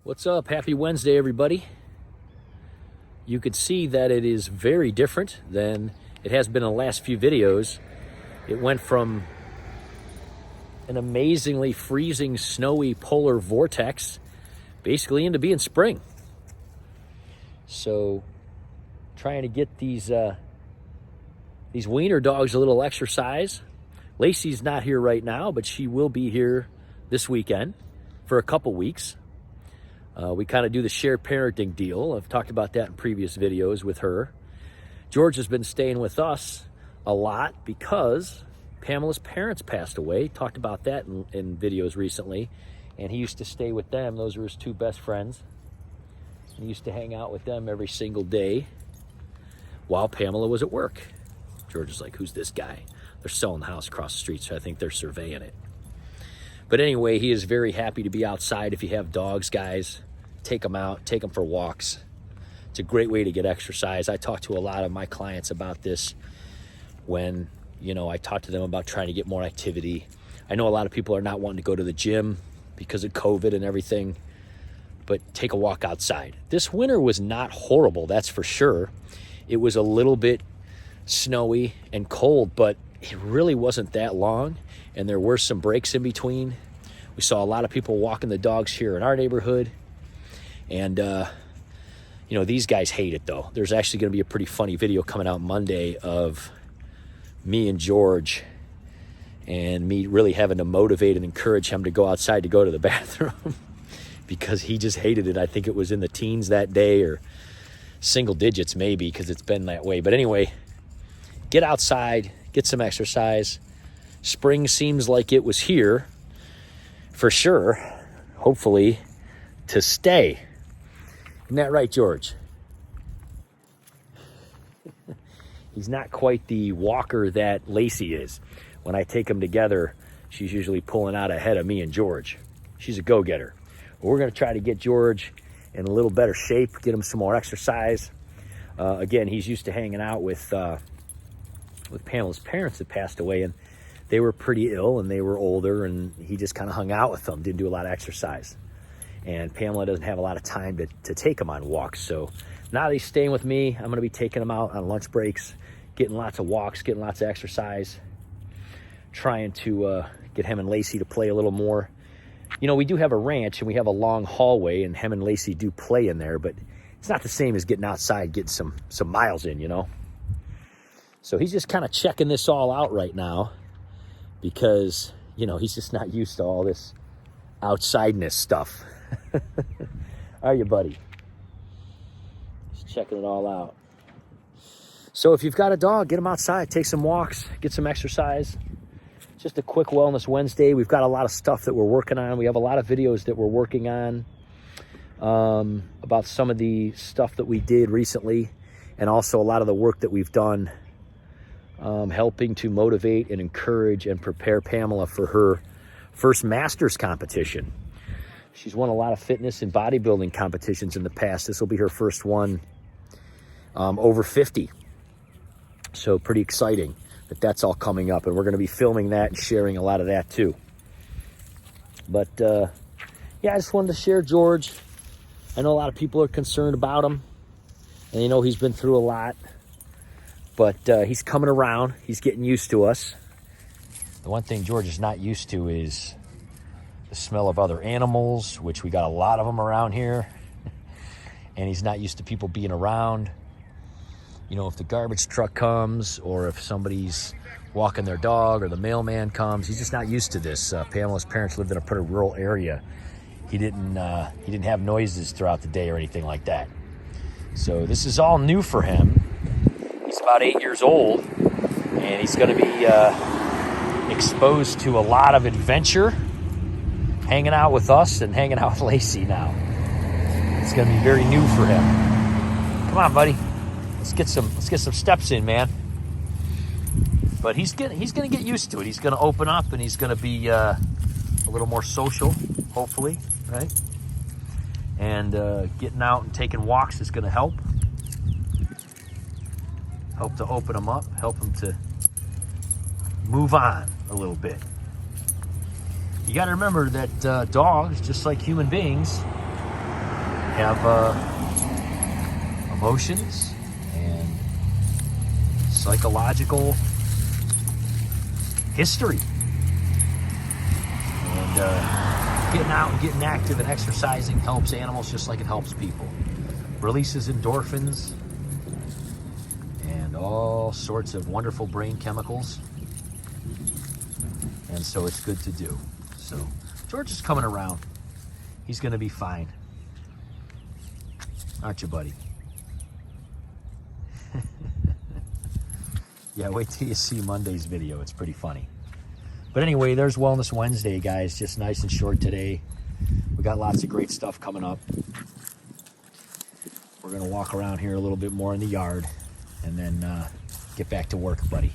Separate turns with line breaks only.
What's up? Happy Wednesday, everybody. You could see that it is very different than it has been in the last few videos. It went from an amazingly freezing, snowy polar vortex basically into being spring. So trying to get these wiener dogs a little exercise. Lacey's not here right now, but she will be here this weekend for a couple weeks. We kind of do the shared parenting deal. I've talked about that in previous videos with her. George has been staying with us a lot because Pamela's parents passed away. Talked about that in videos recently. And he used to stay with them. Those were his two best friends. He used to hang out with them every single day while Pamela was at work. George is like, who's this guy? They're selling the house across the street, so I think they're surveying it. But anyway, he is very happy to be outside. If you have dogs, guys, take them out, take them for walks. It's a great way to get exercise. I talk to a lot of my clients about this when, I talk to them about trying to get more activity. I know a lot of people are not wanting to go to the gym because of COVID and everything, but take a walk outside. This winter was not horrible, that's for sure. It was a little bit snowy and cold, but it really wasn't that long, and there were some breaks in between. We saw a lot of people walking the dogs here in our neighborhood, and these guys hate it though. There's actually going to be a pretty funny video coming out Monday of me and George and me really having to motivate and encourage him to go outside to go to the bathroom because he just hated it. I think it was in the teens that day, or single digits maybe, because it's been that way. But anyway, get outside, get some exercise. Spring seems like it was here for sure, hopefully to stay. Isn't that right, George? He's not quite the walker that Lacey is. When I take them together, she's usually pulling out ahead of me and George. She's a go-getter. We're going to try to get George in a little better shape, get him some more exercise. Again, he's used to hanging out with Pamela's parents that passed away, and they were pretty ill and they were older, and he just kind of hung out with them, didn't do a lot of exercise. And Pamela doesn't have a lot of time to take him on walks. So now that he's staying with me, I'm going to be taking him out on lunch breaks, getting lots of walks, getting lots of exercise, trying to get him and Lacey to play a little more. We do have a ranch and we have a long hallway, and him and Lacey do play in there, but it's not the same as getting outside, getting some miles in, So he's just kind of checking this all out right now because, he's just not used to all this outsideness stuff. Are you, buddy? Just checking it all out. So if you've got a dog, get him outside, take some walks, get some exercise. Just a quick Wellness Wednesday. We've got a lot of stuff that we're working on. We have a lot of videos that we're working on about some of the stuff that we did recently, and also a lot of the work that we've done helping to motivate and encourage and prepare Pamela for her first Masters competition. She's won a lot of fitness and bodybuilding competitions in the past. This will be her first one over 50. So pretty exciting that's all coming up, and we're going to be filming that and sharing a lot of that too. But I just wanted to share George. I know a lot of people are concerned about him, and he's been through a lot, but he's coming around. He's getting used to us. The one thing George is not used to is the smell of other animals, which we got a lot of them around here, and he's not used to people being around. If the garbage truck comes, or if somebody's walking their dog, or the mailman comes, he's just not used to this. Pamela's parents lived in a pretty rural area. He didn't have noises throughout the day or anything like that. So this is all new for him. He's about 8 years old, and he's going to be exposed to a lot of adventure, hanging out with us and hanging out with Lacey now. It's going to be very new for him. Come on, buddy. Let's get some steps in, man. But he's gonna get used to it. He's gonna open up, and he's gonna be a little more social, hopefully, right? And getting out and taking walks is gonna help to open him up, help him to move on a little bit. You got to remember that dogs, just like human beings, have emotions and psychological history. And getting out and getting active and exercising helps animals just like it helps people. Releases endorphins and all sorts of wonderful brain chemicals. And so it's good to do. So George is coming around. He's going to be fine. Aren't you, buddy? Yeah, wait till you see Monday's video. It's pretty funny. But anyway, there's Wellness Wednesday, guys. Just nice and short today. We got lots of great stuff coming up. We're going to walk around here a little bit more in the yard and then get back to work, buddy.